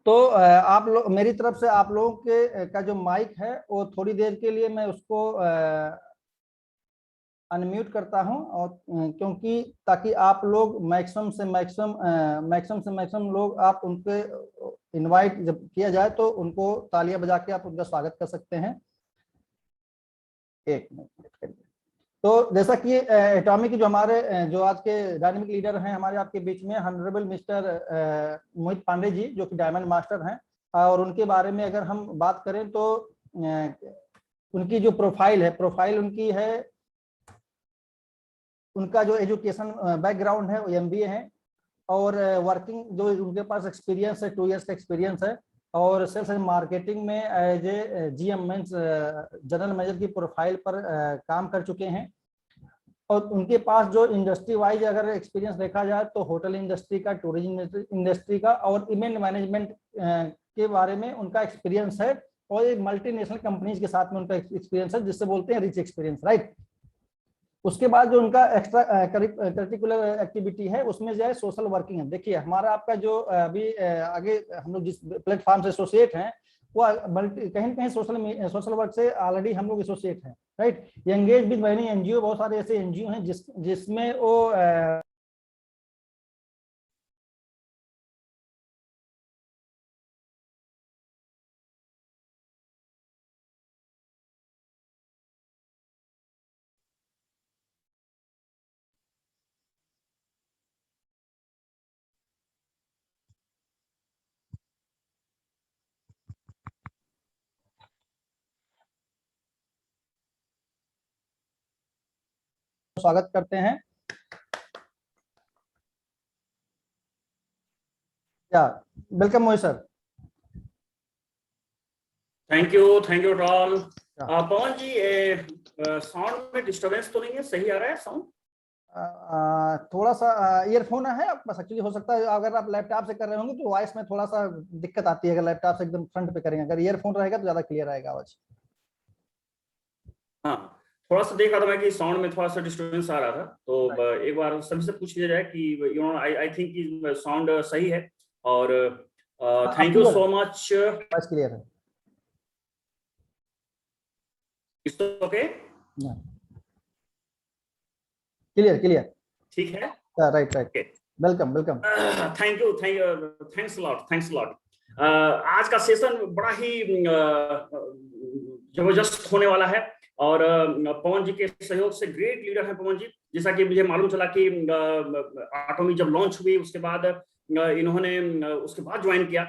तो आप लोग मेरी तरफ से आप लोगों के का जो माइक है वो थोड़ी देर के लिए मैं उसको अनम्यूट करता हूं, और क्योंकि ताकि आप लोग मैक्सिमम लोग आप उनके इनवाइट जब किया जाए तो उनको तालियां बजा के आप उनका स्वागत कर सकते हैं। एक मिनट करिए। तो जैसा कि एटॉमिक जो हमारे जो आज के डायनेमिक लीडर हैं हमारे आपके बीच में हॉनरेबल मिस्टर मोहित पांडे जी, जो कि डायमंड मास्टर हैं, और उनके बारे में अगर हम बात करें तो उनकी जो प्रोफाइल उनकी है, उनका जो एजुकेशन बैकग्राउंड है वो एमबीए है, और वर्किंग जो उनके पास एक्सपीरियंस है 2 इयर्स का एक्सपीरियंस है, और सेल्स एंड मार्केटिंग में as a GM means general manager की प्रोफाइल पर काम कर चुके हैं। और उनके पास जो इंडस्ट्री वाइज अगर एक्सपीरियंस देखा जाए तो होटल इंडस्ट्री का, टूरिज्म इंडस्ट्री का और इवेंट मैनेजमेंट के बारे में उनका एक्सपीरियंस है, और एक मल्टीनेशनल कंपनीज के साथ में उनका एक्सपीरियंस है, जिससे बोलते हैं रिच एक्सपीरियंस, राइट। उसके बाद जो उनका एक्स्ट्रा करिकुलर एक्टिविटी है उसमें जो है सोशल वर्किंग है। देखिए हमारा आपका जो अभी आगे हम लोग जिस प्लेटफॉर्म से एसोसिएट हैं वो कहीं ना कहीं सोशल वर्क से ऑलरेडी हम लोग एसोसिएट हैं, right. Engage with many NGO, बहुत सारे ऐसे एनजीओ हैं जिसमें वो स्वागत करते हैं। या welcome Mohit sir. Thank you all. Pawan ji, sound में डिस्टरबेंस तो नहीं है? सही आ रहा है साउंड? थोड़ा सा ईयरफोन है आपके पास, एक्चुअली हो सकता है अगर आप लैपटॉप से कर रहे होंगे तो वॉइस में थोड़ा सा दिक्कत आती है, अगर लैपटॉप से एकदम फ्रंट पे करेंगे, अगर ईयरफोन रहेगा तो ज्यादा क्लियर आएगा आवाज। हाँ, थोड़ा सा देखा था मैं कि साउंड में थोड़ा सा डिस्टरबेंस आ रहा था, तो एक बार सभी से पूछ लिया जाए कि आई थिंक साउंड सही है। और thank you so much. Voice clear है? ओके, क्लियर ठीक है, राइट वेलकम। Thanks lot. आज का सेशन बड़ा ही जबरदस्त होने वाला है, और पवन जी के सहयोग से, ग्रेट लीडर है पवन जी। जैसा कि मुझे मालूम चला कि एटॉमी जब लॉन्च हुई उसके बाद इन्होंने उसके बाद ज्वाइन किया,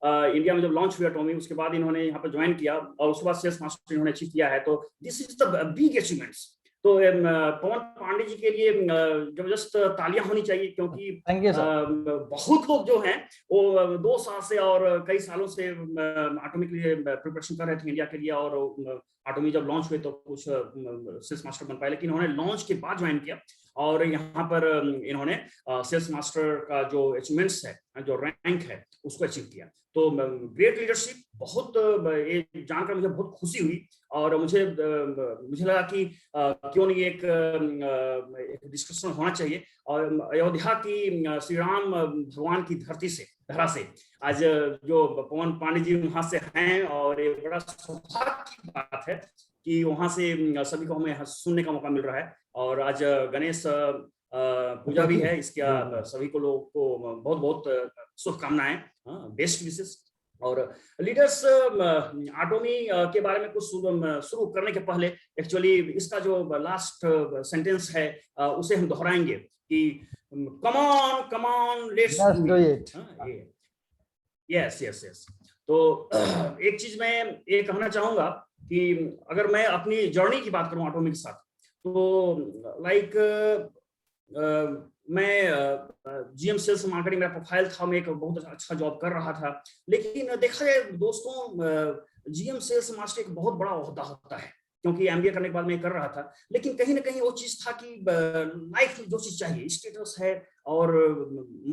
इंडिया में जब लॉन्च हुई एटॉमी उसके बाद इन्होंने यहाँ पर ज्वाइन किया, और उसके बाद सेल्स मास्टर इन्होंने अचीव किया है। तो this is the big achievements. तो पवन पांडे जी के लिए जबरदस्त तालियां होनी चाहिए, क्योंकि बहुत लोग जो हैं वो 2 साल से और कई सालों से एटॉमी के लिए प्रिपरेशन कर रहे थे इंडिया के लिए, और एटॉमी जब लॉन्च हुए तो कुछ सेल्स मास्टर बन पाए, लेकिन इन्होंने लॉन्च के बाद ज्वाइन किया, और यहाँ पर इन्होंने सेल्स मास्टर का जो अचीवमेंट्स है, जो रैंक है, उसको अचीव किया। तो ग्रेट लीडरशिप, बहुत ये जानकर मुझे बहुत खुशी हुई, और मुझे लगा कि क्यों नहीं एक डिस्कशन होना चाहिए। और अयोध्या की श्री राम भगवान की धरा से आज जो पवन पांडे जी वहां से हैं, और ये बड़ा सौभाग्य की बात है कि वहां से सभी को हमें सुनने का मौका मिल रहा है। और आज गणेश पूजा भी है, इसका सभी को लोगों को बहुत बहुत शुभकामनाएं, बेस्ट विशेष। और लीडर्स एटॉमी के बारे में कुछ शुरू करने के पहले एक्चुअली इसका जो लास्ट सेंटेंस है उसे हम दोहराएंगे कि come on let's do it. Yes. तो एक चीज मैं ये कहना चाहूंगा कि अगर मैं अपनी जर्नी की बात करूं एटॉमी के साथ, तो मैं जीएम सेल्स मार्केटिंग मेरा प्रोफाइल था, मैं एक बहुत अच्छा जॉब कर रहा था, लेकिन देखा जाए दोस्तों जीएम सेल्स मास्टर एक बहुत बड़ा ओहदा होता है, क्योंकि एमबीए करने के बाद मैं कर रहा था, लेकिन कहीं ना कहीं वो चीज था कि लाइफ में जो चीज चाहिए, स्टेटस है और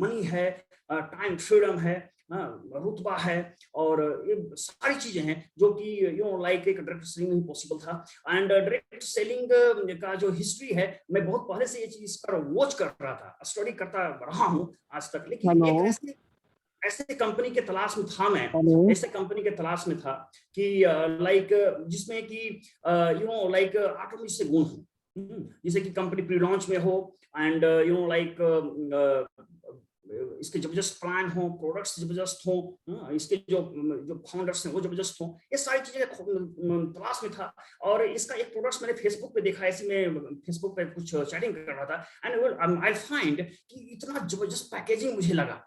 मनी है, टाइम फ्रीडम है, रुतबा है, और ये सारी चीजें हैं जो कि लाइक एक डायरेक्ट सेलिंग में पॉसिबल था। एंड डायरेक्ट सेलिंग का जो हिस्ट्री है, मैं बहुत पहले से ये चीज इस पर वॉच कर रहा था, स्टडी करता रहा हूँ आज तक, लेकिन एक ऐसे कंपनी के तलाश में था मैं, ऐसे कंपनी के तलाश में था कि लाइक जिसमें कि लाइक ऑटोमी से गुण हो, जैसे कि कंपनी प्री लॉन्च में हो एंड लाइक इसके जबरदस्त प्लान हो, प्रोडक्ट्स जबरदस्त हो, इसके जो फाउंडर्स हैं वो जबरदस्त हो, ये सारी चीजें तलाश में था। और इसका एक प्रोडक्ट्स मैंने फेसबुक पे देखा, ऐसे में फेसबुक पे कुछ चैटिंग कर रहा था एंड आई फाइंड कि इतना जबरदस्त पैकेजिंग मुझे लगा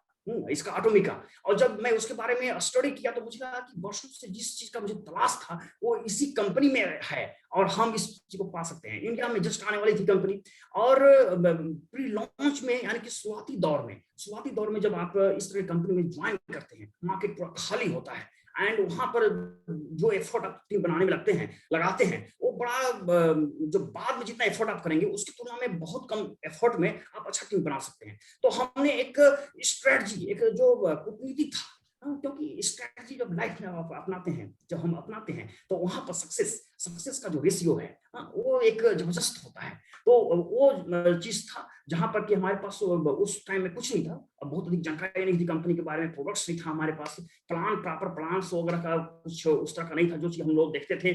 इसका ऑटोमी का। और जब मैं उसके बारे में स्टडी किया तो मुझे लगा कि वर्षों से जिस चीज का मुझे तलाश था वो इसी कंपनी में है और हम इस चीज को पा सकते हैं। इंडिया में जस्ट आने वाली थी कंपनी और प्री लॉन्च में यानी कि शुरुआती दौर में जब आप इस तरह की कंपनी में ज्वाइन करते हैं, मार्केट पूरा खाली होता है एंड वहां पर जो एफर्ट आप टीम बनाने में लगाते हैं वो बड़ा, जो बाद में जितना एफर्ट आप करेंगे उसकी तुलना में बहुत कम एफर्ट में आप अच्छा टीम बना सकते हैं। तो हमने एक स्ट्रेटजी, एक जो कूटनीति था, क्योंकि स्ट्रेटजी जब लाइफ में आप अपनाते हैं, जब हम अपनाते हैं तो वहां पर सक्सेस का जो रेशियो है वो एक जबरदस्त होता है। तो वो चीज था जहां पर कि हमारे पास उस टाइम में कुछ नहीं था, बहुत अधिक जानकारी नहीं थी कंपनी के बारे में, प्रोडक्ट्स नहीं था हमारे पास, प्रॉपर प्लान्स वगैरह का कुछ उस तरह का नहीं था जो चीज हम लोग देखते थे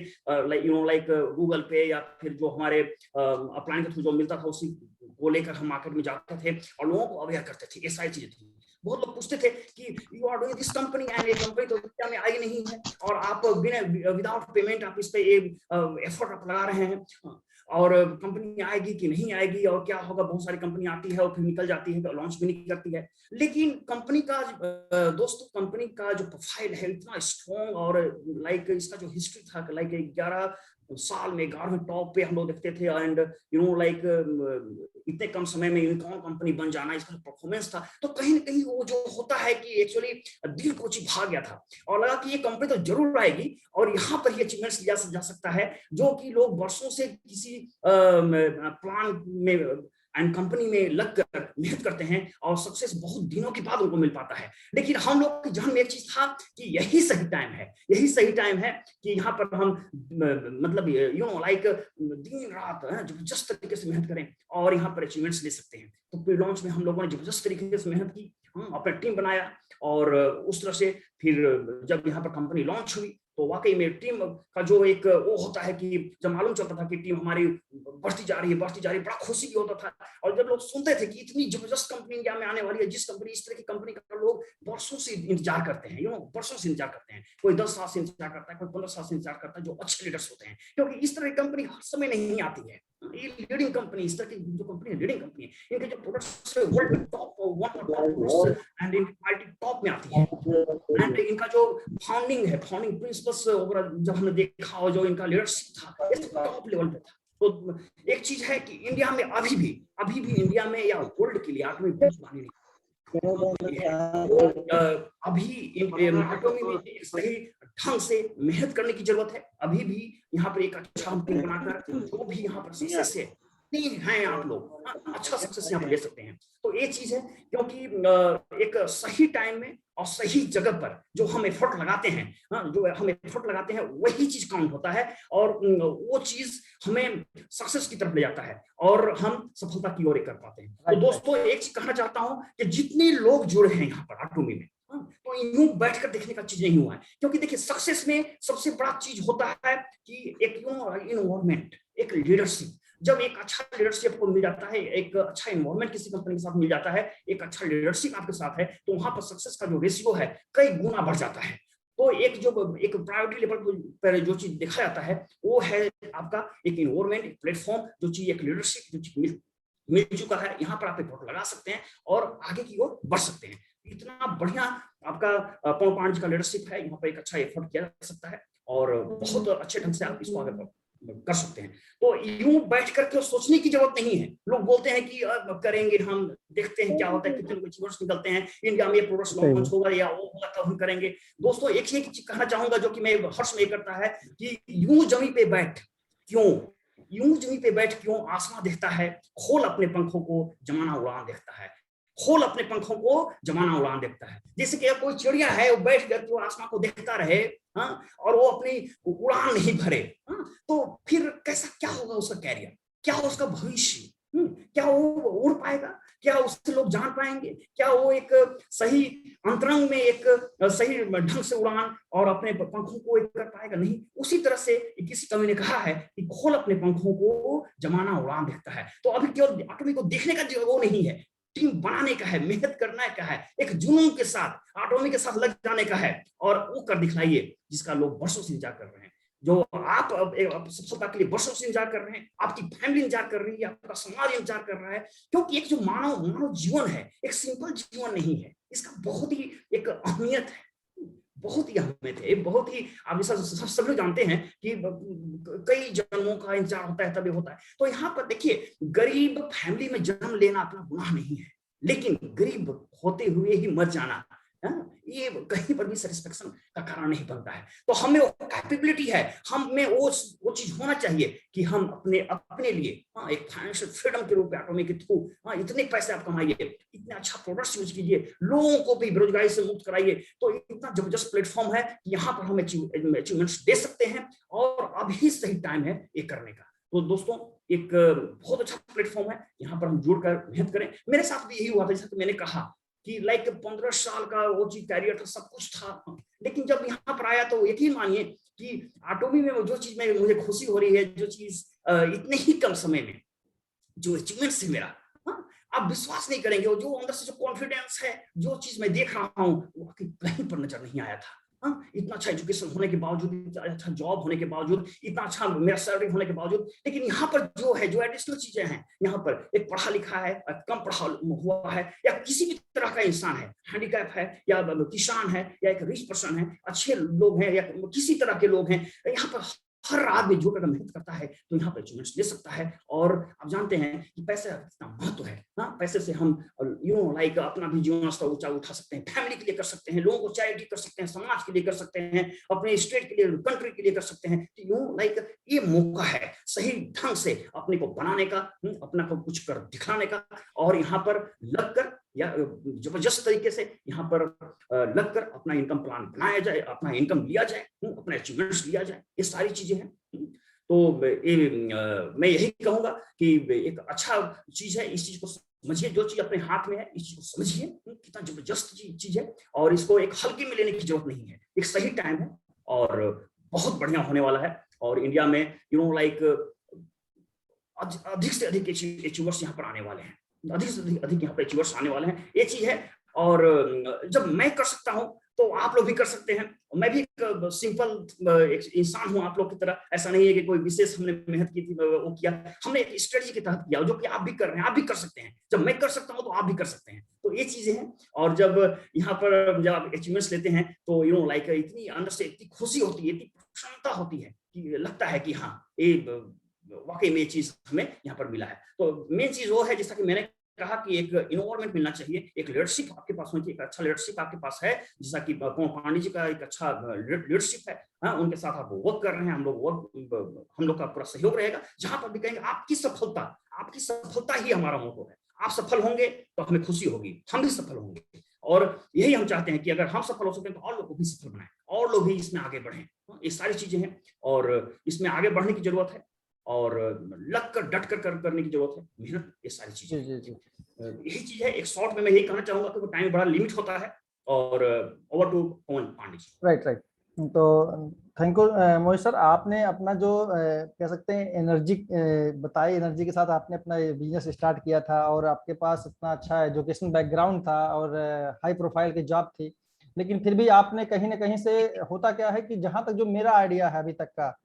लाइक गूगल पे या फिर जो हमारे अपलाइन के थ्रू जो मिलता था उसी को लेकर हम मार्केट में जाते थे और लोगों को अवेयर करते थे। ये सारी चीजें थी। बहुत लोग पूछते थे कि you are doing this company and ये कंपनी तो इंडिया में आई नहीं है और आप बिना विदाउट पेमेंट आप इस पे एफर्ट आप लगा रहे हैं और कंपनी आएगी कि नहीं आएगी और क्या होगा। बहुत सारी कंपनी आती है और फिर निकल जाती है, लॉन्च भी नहीं करती है। लेकिन कंपनी का दोस्तों, कंपनी का जो प्रोफाइल है इतना स्ट्रॉन्ग और लाइक इसका जो हिस्ट्री था, लाइक 11 साल में 11वें टॉप पे हम लोग देखते थे एंड लाइक इतने कम समय में यूनिकॉर्न कंपनी बन जाना, इसका परफॉर्मेंस था। तो कहीं ना कहीं वो जो होता है कि एक्चुअली दिल को भा गया था और लगा कि ये कंपनी तो जरूर आएगी और यहाँ पर ये अचीवमेंट्स लिया जा सकता है जो कि लोग वर्षों से किसी प्लान में एंड कंपनी में लगकर मेहनत करते हैं और सक्सेस बहुत दिनों के बाद उनको मिल पाता है। लेकिन हम लोग के जहन में एक चीज था कि यही सही टाइम है कि यहाँ पर हम मतलब लाइक दिन रात जबरदस्त तरीके से मेहनत करें और यहाँ पर अचीवमेंट्स ले सकते हैं। तो प्री लॉन्च में हम लोगों ने जबरदस्त तरीके से मेहनत की, अपना टीम बनाया और उस तरह से फिर जब यहाँ पर कंपनी लॉन्च हुई तो वाकई में टीम का जो एक वो होता है कि जब मालूम चलता था कि टीम हमारी बढ़ती जा रही है, बड़ा खुशी भी होता था। और जब लोग सुनते थे कि इतनी जबरदस्त कंपनी इंडिया में आने वाली है, जिस कंपनी इस तरह की कंपनी का लोग वर्षों से इंतजार करते हैं, वर्षों से इंतजार करते हैं, कोई 10 साल से इंतजार करता है, कोई 15 साल से इंतजार करता है, जो अच्छे लीडर्स होते हैं, क्योंकि इस तरह की कंपनी हर समय नहीं आती है। ये लीडिंग कंपनी, इस तरह की जो कंपनी है लीडिंग कंपनी है, इनके जो प्रोडक्ट्स वर्ल्ड में top 1 and in quality top में आती है एंड इनका जो फाउंडिंग प्रिंसिपल्स वगैरह जब हमने देखा और जो इनका लीडरशिप था ये टॉप लेवल पे था। तो एक चीज है कि इंडिया में अभी भी इंडिया में या वर्ल्ड के लिए ऑटोमी बहुत मानी नहीं अभी ऑटोमी में एक सही ढंग से मेहनत करने की जरूरत है। अभी भी यहाँ पर एक अच्छा हम टीम बनाकर जो भी यहाँ पर सक्सेस है हैं आप लोग अच्छा सक्सेस यहाँ पर ले सकते हैं। तो ये चीज है क्योंकि एक सही टाइम में और सही जगह पर जो हम एफर्ट लगाते हैं वही चीज काउंट होता है और वो चीज हमें सक्सेस की तरफ ले जाता है और हम सफलता की ओर कर पाते हैं। तो दोस्तों एक चीज कहना चाहता हूं कि जितने लोग जुड़े हैं यहाँ पर ऑटोमी में तो यूं बैठकर देखने का चीज नहीं हुआ है, क्योंकि देखिए सक्सेस में सबसे बड़ा चीज होता है कि एक इन्वायरमेंट, एक लीडरशिप। जब एक अच्छा लीडरशिप को मिल जाता है, एक अच्छा इन्वायरमेंट किसी कंपनी के साथ मिल जाता है, एक अच्छा लीडरशिप आपके साथ है, तो वहां पर सक्सेस का जो रेशियो है कई गुना बढ़ जाता है। तो एक प्रायोरिटी लेवल पर जो चीज देखा जाता है वो है आपका एक इन्वायरमेंट, एक प्लेटफॉर्म, जो चीज एक लीडरशिप जो चीज मिल चुका है, यहाँ पर आप एफर्ट लगा सकते हैं और आगे की ओर बढ़ सकते हैं। इतना बढ़िया आपका पवन पांडे जी का लीडरशिप है, यहाँ पर एक अच्छा एफर्ट किया जा सकता है और बहुत अच्छे ढंग से आप इसको आगे कर सकते हैं। तो यूं बैठ करके सोचने की जरूरत नहीं है। लोग बोलते हैं कि करेंगे, हम देखते हैं क्या होता है, कितने अचीवर्स निकलते हैं, इंडिया में ये प्रोडक्ट्स लॉन्च होगा या वो होगा तब हम करेंगे। दोस्तों एक ही चीज कहना चाहूंगा जो कि मैं हर्ष में करता है कि यूं जमीन पे बैठ क्यों आसमां देखता है, खोल अपने पंखों को जमाना उड़ान देखता है, खोल अपने पंखों को जमाना उड़ान देखता है। जैसे कि कोई चिड़िया है वो बैठ कर के आसमान को देखता रहे और वो अपनी उड़ान नहीं भरे तो फिर कैसा क्या होगा उसका कैरियर, क्या होगा उसका भविष्य, क्या वो उड़ पाएगा? क्या उससे लोग जान पाएंगे? क्या वो एक सही अंतरंग में एक सही ढंग से उड़ान और अपने पंखों को एक कर पाएगा? नहीं। उसी तरह से किसी कवि ने कहा है कि खोल अपने पंखों को, जमाना उड़ान देखता है। तो अभी केवल एटॉमी को देखने का जो वो नहीं है, टीम बनाने का है, मेहनत करना का है, एक जुनून के साथ एटॉमी के साथ लग जाने का है और वो कर दिखलाइए जिसका लोग वर्षों से इंतजार कर रहे हैं। जो आप सफलता के लिए वर्षों से इंतजार कर रहे हैं, आपकी फैमिली इंतजार कर रही है, आपका समाज इंतजार कर रहा है। क्योंकि एक जो मानव जीवन है, एक सिंपल जीवन नहीं है, इसका बहुत ही एक अहमियत है, बहुत ही अहमियत है, बहुत ही आप सब लोग जानते हैं कि कई जन्मों का इंतजार होता है तभी होता है। तो यहाँ पर देखिए, गरीब फैमिली में जन्म लेना अपना गुनाह नहीं है, लेकिन गरीब होते हुए ही मर जाना ये कहीं पर भी सेटिस्फेक्शन का कारण नहीं बनता है। तो हमें वो कैपेबिलिटी है, हमें वो चीज होना चाहिए कि हम अपने लिए एक फाइनेंशियल फ्रीडम के रूप में एटॉमी के थ्रू इतने पैसे आप कमाइए, इतने अच्छा प्रोडक्ट्स यूज कीजिए, लोगों को भी बेरोजगारी से मुक्त कराइए। तो इतना जबरदस्त प्लेटफॉर्म है कि यहाँ पर हम अचीवमेंट्स दे सकते हैं और अभी सही टाइम है ये करने का। तो दोस्तों, एक बहुत अच्छा प्लेटफॉर्म है, यहाँ पर हम जुड़कर मेहनत करें। मेरे साथ भी यही हुआ था, जैसा कि मैंने कहा कि 15 साल का वो चीज कैरियर था, सब कुछ था, लेकिन जब यहाँ पर आया तो यकीन मानिए कि एटॉमी में जो चीज में मुझे खुशी हो रही है, जो चीज इतने ही कम समय में जो अचीवमेंट्स है मेरा, आप विश्वास नहीं करेंगे, जो अंदर से जो कॉन्फिडेंस है, जो चीज मैं देख रहा हूँ, वो कहीं पर नजर नहीं आया था। इतना अच्छा एजुकेशन होने के बावजूद, इतना अच्छा जॉब होने के बावजूद, इतना अच्छा मेरा सैलरी होने के बावजूद, लेकिन यहाँ पर जो है, जो एडिशनल चीजें हैं, यहाँ पर एक पढ़ा लिखा है, कम पढ़ा हुआ है, या किसी भी तरह का इंसान है, हैंडीकैप है, या किसान है, या एक रिच पर्सन है, अच्छे लोग हैं, या किसी तरह के लोग हैं, यहाँ पर हर आदमी जो अगर मेहनत करता है तो यहाँ पर अचीवमेंट्स ले सकता है। और आप जानते हैं कि पैसे का कितना महत्व है। पैसे से हम अपना भी जीवन स्तर ऊंचा उठा सकते हैं, फैमिली के लिए कर सकते हैं, लोगों को चैरिटी कर सकते हैं, समाज के लिए कर सकते हैं, अपने स्टेट के लिए, कंट्री के लिए कर सकते हैं। तो ये मौका है सही ढंग से अपने को बनाने का, अपना को कुछ कर दिखाने का, और यहाँ पर लगकर या जबरदस्त तरीके से यहाँ पर लगकर अपना इनकम प्लान बनाया जाए, अपना इनकम लिया जाए, अपने अचीवमेंट्स लिया जाए, ये सारी चीजें हैं। तो मैं यही कहूंगा कि एक अच्छा चीज है, इस चीज को समझिए, जो चीज अपने हाथ में है इस चीज को समझिए, कितना जबरदस्त चीज है, और इसको एक हल्के में लेने की जरूरत नहीं है, एक सही टाइम है और बहुत बढ़िया होने वाला है। और इंडिया में अधिक से अधिक अचीवर्स यहाँ पर आने वाले हैं, अधिक से अधिक यहाँ पर अचीवर्स आने वाले हैं, ये चीज है। और जब मैं कर सकता हूँ तो आप लोग भी कर सकते हैं। मैं भी एक सिंपल एक इंसान हूँ आप लोग की तरह, ऐसा नहीं है कि कोई विशेष हमने मेहनत की थी वो किया, हमने एक स्ट्रेटजी के तहत किया, जो कि आप भी कर रहे हैं, आप भी कर सकते हैं। जब मैं कर सकता हूँ तो आप भी कर सकते हैं, तो ये चीजें हैं। और जब यहाँ पर जब आप अचीवमेंट्स लेते हैं तो इतनी अंदर से इतनी खुशी होती है, इतनी प्रसन्नता होती है कि लगता है कि हाँ, ये वाकई में ये चीज हमें यहाँ पर मिला है। तो मेन चीज वो है, जैसा कि मैंने कहा कि एक इन्वॉल्वमेंट मिलना चाहिए, एक लीडरशिप आपके पास होनी चाहिए, एक अच्छा लीडरशिप आपके पास है, जैसा कि पांडे जी का एक अच्छा लीडरशिप है। उनके साथ आप वर्क कर रहे हैं, हम लोग का पूरा सहयोग रहेगा। जहां पर भी कहेंगे आपकी सफलता ही हमारा मोटो है, आप सफल होंगे तो हमें खुशी होगी, हम भी सफल होंगे। और यही हम चाहते हैं कि अगर हम सफल हो सकते हैं तो और लोग को भी सफल बनाएं, और लोग भी इसमें आगे बढ़ें। ये सारी चीजें हैं और इसमें आगे बढ़ने की जरूरत है, और लगकर डट कर करने की जरूरत है, मेहनत, ये सारी चीजें। यही चीज है। एक शॉर्ट में मैं यही कहना चाहूंगा कि टाइम बड़ा लिमिट होता है। और over to Pawan Pandey ji. Right. तो थैंक यू मोहित सर, आपने अपना जो कह सकते हैं एनर्जी बताई, एनर्जी के साथ आपने अपना बिजनेस स्टार्ट किया था, और आपके पास इतना अच्छा एजुकेशन बैकग्राउंड था और हाई प्रोफाइल की जॉब थी, लेकिन फिर भी आपने कहीं ना कहीं से, होता क्या है कि जहां तक जो मेरा आइडिया है अभी तक का,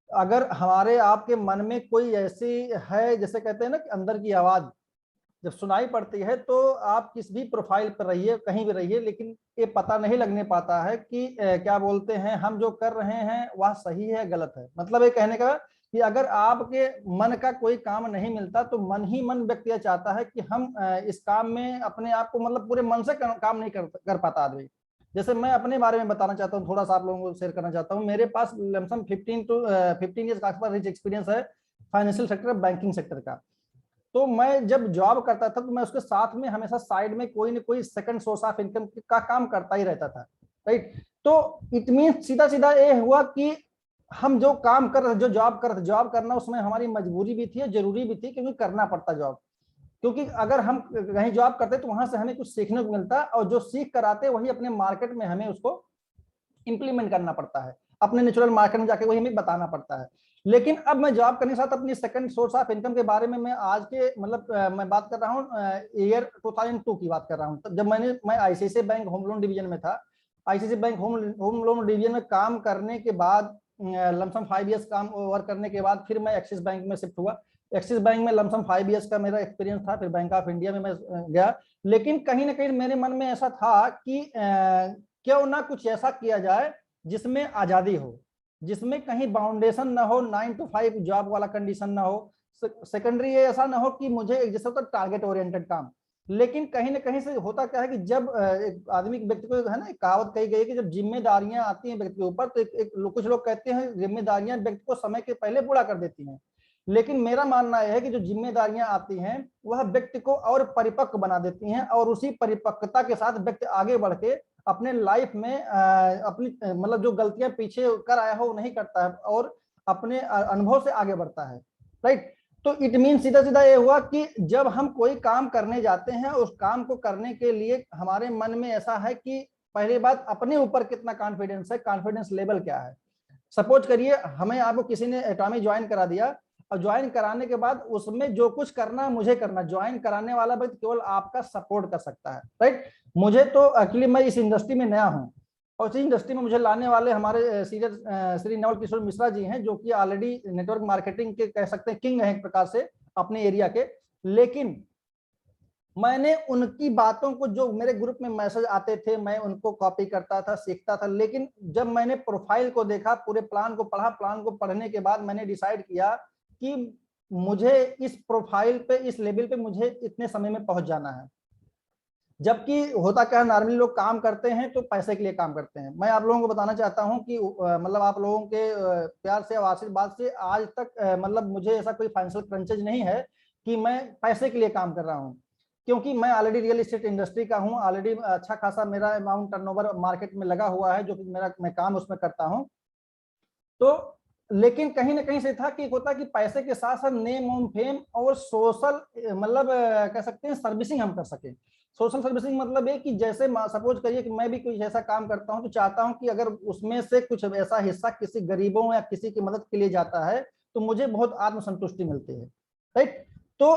अगर हमारे आपके मन में कोई ऐसी है, जैसे कहते हैं ना कि अंदर की आवाज जब सुनाई पड़ती है, तो आप किस भी प्रोफाइल पर रहिए, कहीं भी रहिए, लेकिन ये पता नहीं लगने पाता है कि क्या बोलते हैं, हम जो कर रहे हैं वह सही है गलत है। मतलब ये कहने का कि अगर आपके मन का कोई काम नहीं मिलता तो मन ही मन व्यक्ति यह चाहता है कि हम इस काम में अपने आप को, मतलब पूरे मन से काम नहीं कर पाता आदमी। जैसे मैं अपने बारे में बताना चाहता हूँ, थोड़ा सा आप लोगों को शेयर करना चाहता हूँ। मेरे पास लमसम 15 ईयर्स का आसपास रिच एक्सपीरियंस है फाइनेंशियल सेक्टर, बैंकिंग सेक्टर का। तो मैं जब जॉब करता था तो मैं उसके साथ में हमेशा साइड में कोई ना कोई सेकंड सोर्स ऑफ इनकम का काम करता ही रहता था, राइट। तो इट मीन सीधा सीधा ये हुआ कि हम जो काम कर रहे, जो जॉब कर रहे, जॉब करना उसमें हमारी मजबूरी भी थी, जरूरी भी थी, क्योंकि करना पड़ता जॉब। क्योंकि अगर हम कहीं जॉब करते तो वहां से हमें कुछ सीखने को मिलता, और जो सीख कर आते वही अपने मार्केट में हमें उसको इंप्लीमेंट करना पड़ता है, अपने नेचुरल मार्केट में जाके वही हमें बताना पड़ता है। लेकिन अब मैं जॉब करने के साथ अपनी सेकंड सोर्स ऑफ इनकम के बारे में मैं आज के मतलब मैं बात कर रहा हूँ ईयर 2002 की बात कर रहा हूँ, जब मैं ICICI bank home loan division में था। ICICI bank home loan division में काम करने के बाद लमसम 5 इयर्स काम वर्क करने के बाद फिर मैं एक्सिस बैंक में शिफ्ट हुआ। एक्सिस बैंक में लमसम 5 इयर्स का मेरा एक्सपीरियंस था, फिर बैंक ऑफ इंडिया में मैं गया। लेकिन कहीं ना कहीं मेरे मन में ऐसा था कि क्यों ना कुछ ऐसा किया जाए जिसमें आजादी हो, जिसमें कहीं बाउंडेशन ना हो, 9 to 5 जॉब वाला कंडीशन ना हो। सेकेंडरी ऐसा ना हो कि मुझे जैसे होता टारगेट ओरिएंटेड काम। लेकिन कहीं ना कहीं से होता क्या है कि जब एक आदमी व्यक्ति को है ना, एक कहावत कही गई है कि जब जिम्मेदारियां आती हैं व्यक्ति के ऊपर तो कुछ लोग कहते हैं जिम्मेदारियां व्यक्ति को समय के पहले पूरा कर देती हैं। लेकिन मेरा मानना यह है कि जो जिम्मेदारियां आती हैं वह व्यक्ति को और परिपक्व बना देती हैं, और उसी परिपक्वता के साथ व्यक्ति आगे बढ़ के अपने लाइफ में अपनी मतलब जो गलतियां पीछे कर आया हो वो नहीं करता है, और अपने अनुभव से आगे बढ़ता है। राइट। तो इट मीन सीधा सीधा ये हुआ कि जब हम कोई काम करने जाते हैं, उस काम को करने के लिए हमारे मन में ऐसा है कि पहली बात अपने ऊपर कितना कॉन्फिडेंस है, कॉन्फिडेंस लेवल क्या है। सपोज करिए हमें आपको किसी ने एटॉमी ज्वाइन करा दिया, और ज्वाइन कराने के बाद उसमें जो कुछ करना मुझे करना, ज्वाइन कराने वाला व्यक्ति केवल आपका सपोर्ट कर सकता है। राइट। मुझे तो एक्चुअली मैं इस इंडस्ट्री में नया हूं, और इस इंडस्ट्री में मुझे लाने वाले हमारे सीनियर श्री नवल किशोर मिश्रा जी हैं, जो कि ऑलरेडी नेटवर्क मार्केटिंग के कह सकते हैं किंग हैं एक प्रकार से अपने एरिया के। लेकिन मैंने उनकी बातों को, जो मेरे ग्रुप में मैसेज आते थे, मैं उनको कॉपी करता था, सीखता था। लेकिन जब मैंने प्रोफाइल को देखा, पूरे प्लान को पढ़ा, प्लान को पढ़ने के बाद मैंने डिसाइड किया कि मुझे इस प्रोफाइल पे, इस लेवल पे मुझे इतने समय में पहुंच जाना है। जबकि होता क्या है, नॉर्मली लोग काम करते हैं तो पैसे के लिए काम करते हैं। मैं आप लोगों को बताना चाहता हूं कि मतलब आप लोगों के प्यार से और आशीर्वाद से आज तक मतलब मुझे ऐसा कोई फाइनेंशियल क्रंचेज नहीं है कि मैं पैसे के लिए काम कर रहा हूं, क्योंकि मैं ऑलरेडी रियल एस्टेट इंडस्ट्री का हूं। ऑलरेडी अच्छा खासा मेरा अमाउंट टर्नओवर मार्केट में लगा हुआ है, जो कि मैं काम उसमें करता हूं। तो लेकिन कहीं ना कहीं से था कि होता कि पैसे के साथ साथ नेम ऑन फेम और सोशल मतलब कह सकते हैं सर्विसिंग हम कर सके। सोशल सर्विसिंग मतलब है कि जैसे सपोज करिए कि मैं भी कुछ ऐसा काम करता हूं तो चाहता हूं कि अगर उसमें से कुछ ऐसा हिस्सा किसी गरीबों या किसी की मदद के लिए जाता है तो मुझे बहुत आत्मसंतुष्टि मिलती है। राइट। तो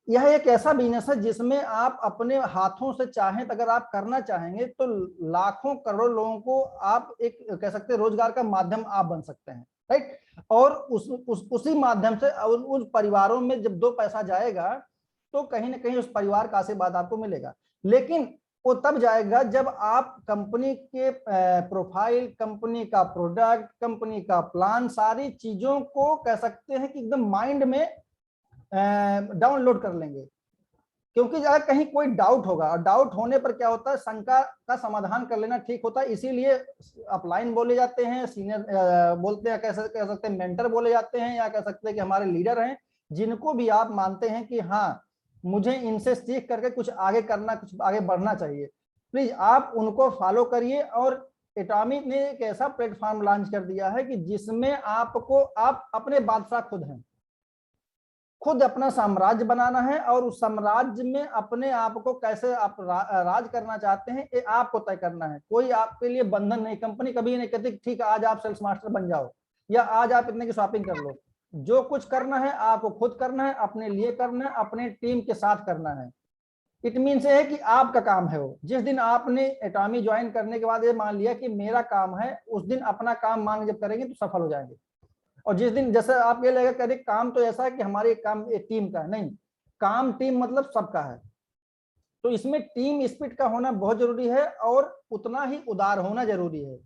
यह एक ऐसा बिजनेस है जिसमें आप अपने हाथों से चाहें तो अगर आप करना चाहेंगे तो लाखों करोड़ों लोगों को आप एक कह सकते हैं रोजगार का माध्यम आप बन सकते हैं। राइट। और उसी माध्यम से उन परिवारों में जब 2 पैसा जाएगा तो कहीं ना कहीं उस परिवार का आशीर्वाद आपको मिलेगा। लेकिन वो तब जाएगा जब आप कंपनी के प्रोफाइल, कंपनी का प्रोडक्ट, कंपनी का प्लान, सारी चीजों को कह सकते हैं कि एकदम माइंड में डाउनलोड कर लेंगे। क्योंकि अगर कहीं कोई डाउट होगा, और डाउट होने पर क्या होता है, शंका का समाधान कर लेना ठीक होता है। इसीलिए अपलाइन बोले जाते हैं, सीनियर बोलते हैं, कह सकते हैं मेंटर बोले जाते हैं, या कह सकते हैं कि हमारे लीडर हैं, जिनको भी आप मानते हैं कि हाँ मुझे इनसे सीख करके कुछ आगे करना, कुछ आगे बढ़ना चाहिए, प्लीज आप उनको फॉलो करिए। और एटॉमी ने एक ऐसा प्लेटफॉर्म लॉन्च कर दिया है कि जिसमें आपको, आप अपने बादशाह खुद हैं, खुद अपना साम्राज्य बनाना है, और उस साम्राज्य में अपने आप को कैसे आप राज करना चाहते हैं ये आपको तय करना है। कोई आपके लिए बंधन नहीं। कंपनी कभी नहीं कहती ठीक है आज आप सेल्स मास्टर बन जाओ, या आज आप इतने की शॉपिंग कर लो। जो कुछ करना है आपको खुद करना है, अपने लिए करना है, अपने टीम के साथ करना है। इट मीन से है कि आपका काम है वो। जिस दिन आपने एटॉमी ज्वाइन करने के बाद ये मान लिया कि मेरा काम है, उस दिन अपना काम मांग जब करेंगे तो सफल हो जाएंगे। और जिस दिन जैसे आप ये लगेगा कह काम तो ऐसा है कि हमारे काम एक टीम का है, नहीं, काम टीम मतलब सबका है। तो इसमें टीम स्पिरिट का होना बहुत जरूरी है, और उतना ही उदार होना जरूरी है।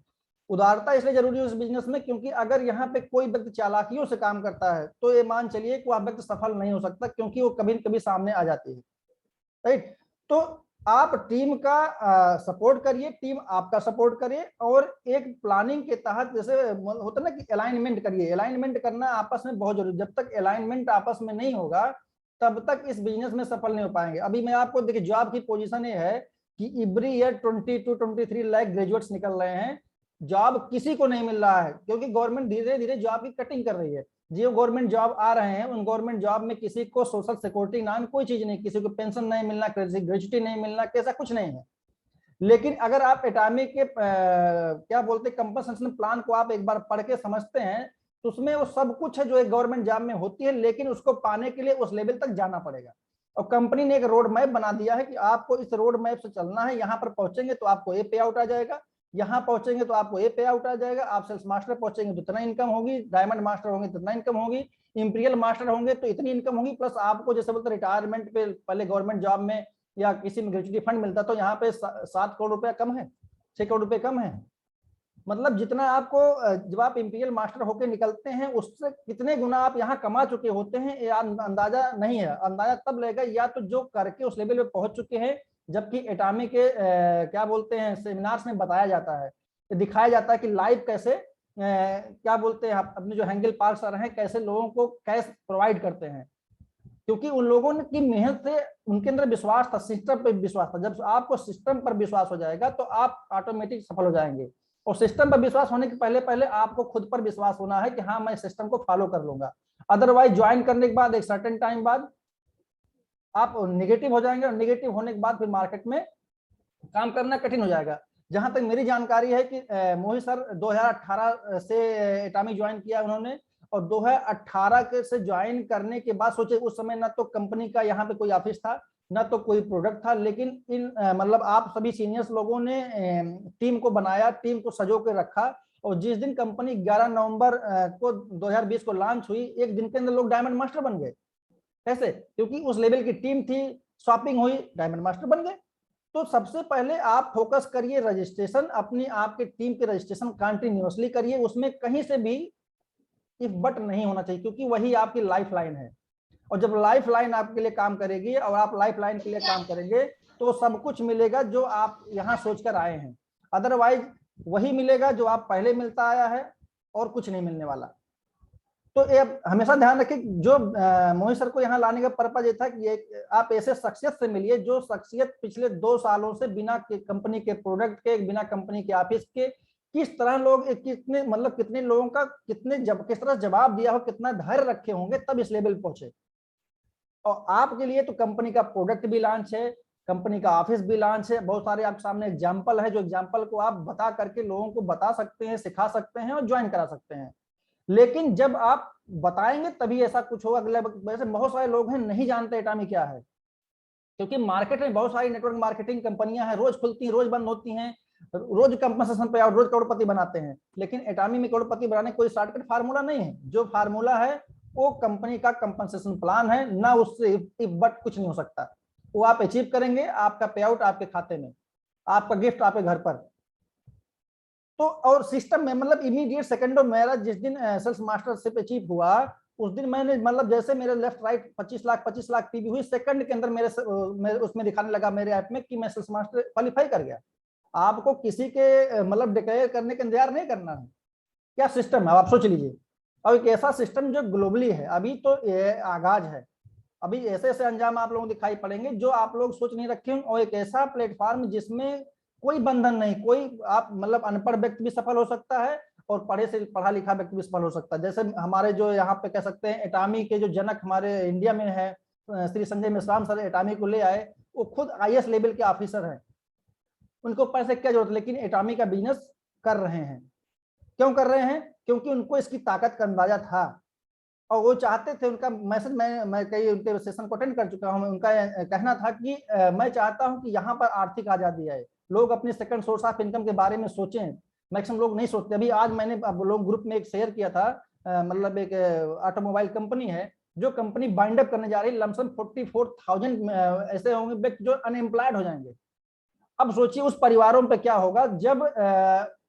उदारता इसलिए जरूरी है उस बिजनेस में क्योंकि अगर यहाँ पे कोई व्यक्ति चालाकियों से काम करता है तो ये मान चलिए कि वह व्यक्ति सफल नहीं हो सकता, क्योंकि वो कभी न कभी सामने आ जाती है। राइट। तो आप टीम का सपोर्ट करिए, टीम आपका सपोर्ट करे, और एक प्लानिंग के तहत जैसे होता है ना कि अलाइनमेंट करिए। अलाइनमेंट करना आपस में बहुत जरूरी। जब तक अलाइनमेंट आपस में नहीं होगा तब तक इस बिजनेस में सफल नहीं हो पाएंगे। अभी मैं आपको देखिए जॉब की पोजीशन ये है कि एवरी ईयर 22-23 लाख ग्रेजुएट्स निकल रहे हैं, जॉब किसी को नहीं मिल रहा है क्योंकि गवर्नमेंट धीरे धीरे जॉब की कटिंग कर रही है। जो गवर्नमेंट जॉब आ रहे हैं उन गवर्नमेंट जॉब में किसी को सोशल सिक्योरिटी नाम कोई चीज नहीं, किसी को पेंशन नहीं मिलना, ग्रेजुटी नहीं मिलना, कैसा कुछ नहीं है। लेकिन अगर आप एटामी के क्या बोलते कंपनसेशन प्लान को आप एक बार पढ़ के समझते हैं तो उसमें वो सब कुछ है जो एक गवर्नमेंट जॉब में होती है, लेकिन उसको पाने के लिए उस लेवल तक जाना पड़ेगा। और कंपनी ने एक रोड मैप बना दिया है कि आपको इस रोड मैप से चलना है, यहाँ पर पहुंचेंगे तो आपको ये पे आउट आ जाएगा, यहाँ पहुंचेंगे तो आपको ये पे आउट आ जाएगा, आप सेल्स मास्टर पहुंचेंगे तो इतना इनकम होगी, डायमंड मास्टर होंगे तो इतना इनकम होगी, इंपीरियल मास्टर होंगे तो इतनी इनकम होगी, प्लस आपको जैसे बोलते रिटायरमेंट पे पहले गवर्नमेंट जॉब में या किसी में ग्रेजुटी फंड मिलता तो यहाँ पे 7 करोड़ रुपया कम है, 6 करोड़ रुपए कम है। मतलब जितना आपको जब आप इंपीरियल मास्टर होकर निकलते हैं उससे कितने गुना आप यहाँ कमा चुके होते हैं ये अंदाजा नहीं है। अंदाजा तब लेगा या तो जो करके उस लेवल पे पहुंच चुके हैं, जबकि एटामी के क्या बोलते हैं सेमिनार्स में बताया जाता है, दिखाया जाता है कि लाइव कैसे क्या बोलते हैं अपने जो हैंगल पार्क सर हैं कैसे लोगों को कैश प्रोवाइड करते हैं, क्योंकि उन लोगों की मेहनत से उनके अंदर विश्वास था, सिस्टम पर विश्वास था। जब आपको सिस्टम पर विश्वास हो जाएगा तो आप ऑटोमेटिक सफल हो जाएंगे। और सिस्टम पर विश्वास होने के पहले पहले आपको खुद पर विश्वास होना है कि हाँ मैं सिस्टम को फॉलो कर लूंगा। अदरवाइज ज्वाइन करने के बाद एक सर्टेन टाइम बाद आप नेगेटिव हो जाएंगे और नेगेटिव होने के बाद फिर मार्केट में काम करना कठिन हो जाएगा। जहां तक मेरी जानकारी है कि मोहित सर 2018 से एटामी ज्वाइन किया उन्होंने, और 2018 के से ज्वाइन करने के बाद सोचे उस समय ना तो कंपनी का यहाँ पे कोई ऑफिस था ना तो कोई प्रोडक्ट था, लेकिन इन मतलब आप सभी सीनियर्स लोगों ने टीम को बनाया, टीम को सजो के रखा, और जिस दिन कंपनी 11 नवंबर को 2020 को लॉन्च हुई, एक दिन के अंदर लोग डायमंड मास्टर बन गए। कैसे? क्योंकि उस लेवल की टीम थी, शॉपिंग हुई, डायमंड मास्टर बन गए। तो सबसे पहले आप फोकस करिए रजिस्ट्रेशन, अपनी आपके टीम के रजिस्ट्रेशन कंटिन्यूअसली करिए, उसमें कहीं से भी इफ बट नहीं होना चाहिए, क्योंकि वही आपकी लाइफ लाइन है। और जब लाइफ लाइन आपके लिए काम करेगी और आप लाइफ लाइन के लिए काम करेंगे तो सब कुछ मिलेगा जो आप यहाँ सोचकर आए हैं, अदरवाइज वही मिलेगा जो आप पहले मिलता आया है और कुछ नहीं मिलने वाला। तो ये हमेशा ध्यान रखें, जो मोहित सर को यहाँ लाने का पर्पज ये था कि आप ऐसे शख्सियत से मिलिए जो शख्सियत पिछले 2 सालों से बिना कंपनी के प्रोडक्ट के, बिना कंपनी के ऑफिस के, किस तरह लोग कितने मतलब कितने लोगों का किस तरह जवाब दिया हो, कितना धैर्य रखे होंगे तब इस लेवल पहुंचे। और आपके लिए तो कंपनी का प्रोडक्ट भी लॉन्च है, कंपनी का ऑफिस भी लॉन्च है, बहुत सारे आपके सामने एग्जाम्पल है जो एग्जाम्पल को आप बता करके लोगों को बता सकते हैं, सिखा सकते हैं और ज्वाइन करा सकते हैं। लेकिन जब आप बताएंगे तभी ऐसा कुछ होगा। वैसे बहुत सारे लोग हैं नहीं जानते एटामी क्या है, क्योंकि मार्केट में बहुत सारी नेटवर्क मार्केटिंग कंपनियां हैं, रोज खुलती हैं रोज बंद होती हैं, रोज कंपनसेशन पे और रोज करोड़पति बनाते हैं। लेकिन एटामी में करोड़पति बनाने कोई शॉर्टकट फार्मूला नहीं है, जो फार्मूला है वो कंपनी का कंपनसेशन प्लान है, ना उससे बट कुछ नहीं हो सकता। वो आप अचीव करेंगे, आपका पे आउट आपके खाते में, आपका गिफ्ट आपके घर पर। तो और सिस्टम में मतलब इमीडिएट सेकंडों मेरा जिस दिन सेल्स मास्टरशिप अचीव हुआ उस दिन मैंने मतलब जैसे मेरे लेफ्ट राइट 25 लाख पीवी हुई, सेकंड के अंदर मेरे उसमें दिखाने लगा मेरे ऐप में कि मैं सेल्स मास्टर क्वालिफाई कर गया। आपको किसी के मतलब डिक्लेयर करने का इंतजार नहीं करना है। क्या सिस्टम है आप सोच लीजिए, और एक ऐसा सिस्टम जो ग्लोबली है, अभी तो ये आगाज है, अभी ऐसे ऐसे अंजाम आप लोगों को दिखाई पड़ेंगे जो आप लोग सोच नहीं रखे होंगे। और एक ऐसा प्लेटफॉर्म जिसमें कोई बंधन नहीं, कोई आप मतलब अनपढ़ व्यक्ति भी सफल हो सकता है और पढ़ा लिखा व्यक्ति भी सफल हो सकता है। जैसे हमारे जो यहाँ पे कह सकते हैं एटामी के जो जनक हमारे इंडिया में है, श्री संजय मिश्राम सर एटामी को ले आए, वो खुद IAS लेवल के ऑफिसर हैं, उनको पैसे क्या जरूरत, लेकिन एटामी का बिजनेस कर रहे हैं। क्यों कर रहे हैं? क्योंकि उनको इसकी ताकत का अंदाजा था और वो चाहते थे। उनका मैसेज मैं कई उनके सेशन को अटेंड कर चुका हूं, उनका कहना था कि मैं चाहता हूं कि यहाँ पर आर्थिक आजादी आए, लोग अपने सेकंड सोर्स ऑफ इनकम के बारे में सोचें। मैक्सिमम लोग नहीं सोचते। अभी आज मैंने लोग ग्रुप में एक शेयर किया था, मतलब एक ऑटोमोबाइल कंपनी है जो कंपनी बाइंड अप करने जा रही है, लमसम 44,000 ऐसे होंगे व्यक्ति जो अनएम्प्लॉयड हो जाएंगे। अब सोचिए उस परिवारों पे क्या होगा जब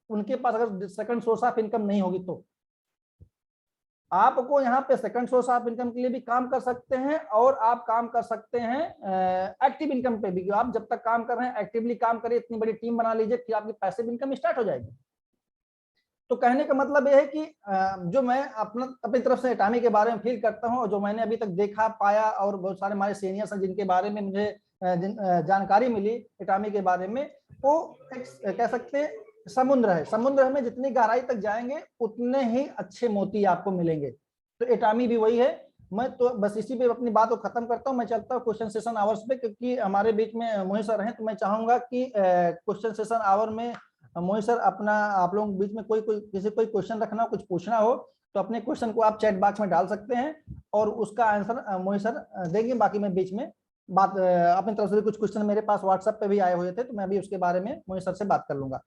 उनके पास अगर सेकंड सोर्स ऑफ इनकम नहीं होगी। तो आपको यहाँ पे सेकंड सोर्स ऑफ इनकम के लिए भी काम कर सकते हैं और आप काम कर सकते हैं एक्टिव इनकम पे भी। आप जब तक काम कर रहे हैं एक्टिवली काम करिए, इतनी बड़ी टीम बना लीजिए कि आपकी पैसिव इनकम स्टार्ट हो जाएगी। तो कहने का मतलब यह है कि जो मैं अपनी तरफ से एटामी के बारे में फील करता हूँ और जो मैंने अभी तक देखा पाया और बहुत सारे हमारे सीनियर्स हैं जिनके बारे में मुझे जानकारी मिली एटामी के बारे में, वो कह सकते हैं समुद्र है। समुद्र में जितनी गहराई तक जाएंगे उतने ही अच्छे मोती आपको मिलेंगे। तो एटामी भी वही है। मैं तो बस इसी पे अपनी बात को खत्म करता हूँ, मैं चलता हूँ क्वेश्चन सेशन आवर्स पे, क्योंकि हमारे बीच में मोहित सर हैं, तो मैं चाहूंगा कि क्वेश्चन सेशन आवर में मोहित सर अपना, आप लोगों के बीच में कोई कोई क्वेश्चन रखना हो, कुछ पूछना हो तो अपने क्वेश्चन को आप चैट बॉक्स में डाल सकते हैं और उसका आंसर मोहित सर देंगे। बाकी मैं बीच में बात अपनी तरफ से भी कुछ क्वेश्चन मेरे पास व्हाट्सएप पे भी आए हुए थे, तो मैं भी उसके बारे में मोहित सर से बात कर लूंगा।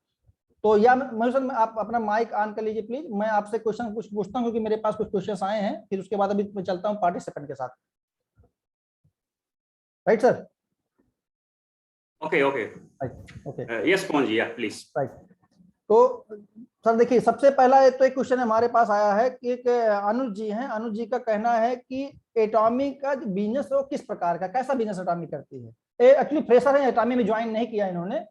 तो या मोहित सर आप अपना माइक ऑन कर लीजिए प्लीज, मैं आपसे क्वेश्चन कुछ पूछता हूँ क्योंकि मेरे पास कुछ क्वेश्चन आए हैं, फिर उसके बाद अभी मैं चलता हूँ पार्टिसिपेंट के साथ। Right sir? Okay okay okay yes Pawan ji, please. Right. तो सर देखिए, सबसे पहला तो एक क्वेश्चन हमारे पास आया है कि एक अनुज जी हैं, अनुज जी का कहना है कि एटॉमी का बिजनेस वो किस प्रकार का, कैसा बिजनेस एटॉमी करती है। एक्चुअली फ्रेशर है, एटॉमी में ज्वाइन नहीं किया इन्होंने,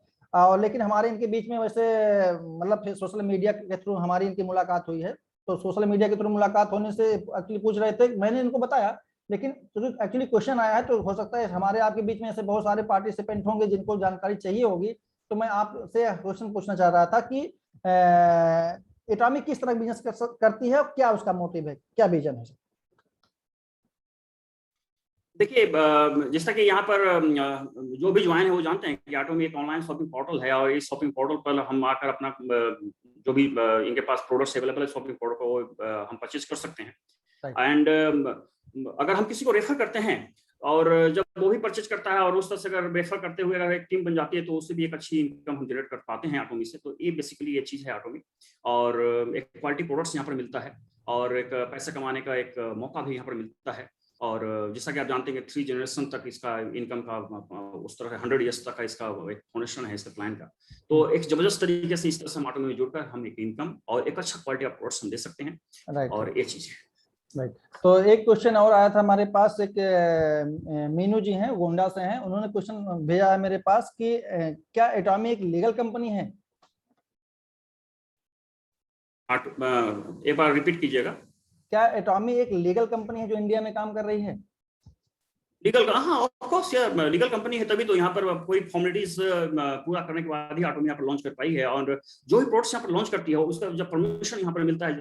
लेकिन हमारे इनके बीच में वैसे मतलब सोशल मीडिया के थ्रू हमारी इनकी मुलाकात हुई है। तो सोशल मीडिया के थ्रू मुलाकात होने से एक्चुअली पूछ रहे थे, मैंने इनको बताया, लेकिन एक्चुअली क्वेश्चन आया है तो हो सकता है हमारे आपके बीच में ऐसे बहुत सारे पार्टिसिपेंट होंगे जिनको जानकारी चाहिए होगी। तो मैं आपसे क्वेश्चन पूछना चाह रहा था कि एटॉमी किस तरह बिजनेस करती है और क्या उसका मोटिव है, क्या विजन है? देखिए, जैसा कि यहाँ पर जो भी ज्वाइन है वो जानते हैं कि एटॉमी एक ऑनलाइन शॉपिंग पोर्टल है और इस शॉपिंग पोर्टल पर हम आकर अपना जो भी इनके पास प्रोडक्ट्स अवेलेबल है शॉपिंग पोर्टल पर वो हम परचेज कर सकते हैं। एंड अगर हम किसी को रेफर करते हैं और जब वो भी परचेज करता है और उस तरह से अगर रेफर करते हुए अगर एक टीम बन जाती है तो उससे भी एक अच्छी इनकम हम जनरेट कर पाते हैं एटॉमी से। तो ये बेसिकली ये चीज़ है एटॉमी, और एक क्वालिटी प्रोडक्ट्स यहाँ पर मिलता है और एक पैसे कमाने का एक मौका भी यहाँ पर मिलता है। और जैसा कि आप जानते हैं कि 3 जनरेशन तक इसका इनकम का उस तरह 100 ईयर्स तक का इसका एक फाउंडेशन है इसका प्लान का। तो एक जबरदस्त तरीके से इस तरह से हम एटॉमी में जुड़कर हम एक इनकम और एक अच्छा क्वालिटी ऑफ प्रोडक्ट्स हम दे सकते हैं। और ये चीज़ है। राइट। तो एक क्वेश्चन और आया था हमारे पास, एक मीनू जी हैं, गोंडा से हैं, उन्होंने क्वेश्चन भेजा है मेरे पास कि क्या एटॉमी एक लीगल कंपनी है? एक बार रिपीट कीजिएगा। क्या एटॉमी एक लीगल कंपनी है जो इंडिया में काम कर रही है? लीगल, हाँ ऑफ कोर्स यार, लीगल कंपनी है तभी तो यहाँ पर कोई फॉर्मेलिटीज पूरा करने के बाद ही एटॉमी यहाँ पर लॉन्च कर पाई है। और जो भी प्रोडक्ट्स यहाँ पर लॉन्च करती है उसका जब परमिशन यहाँ पर मिलता है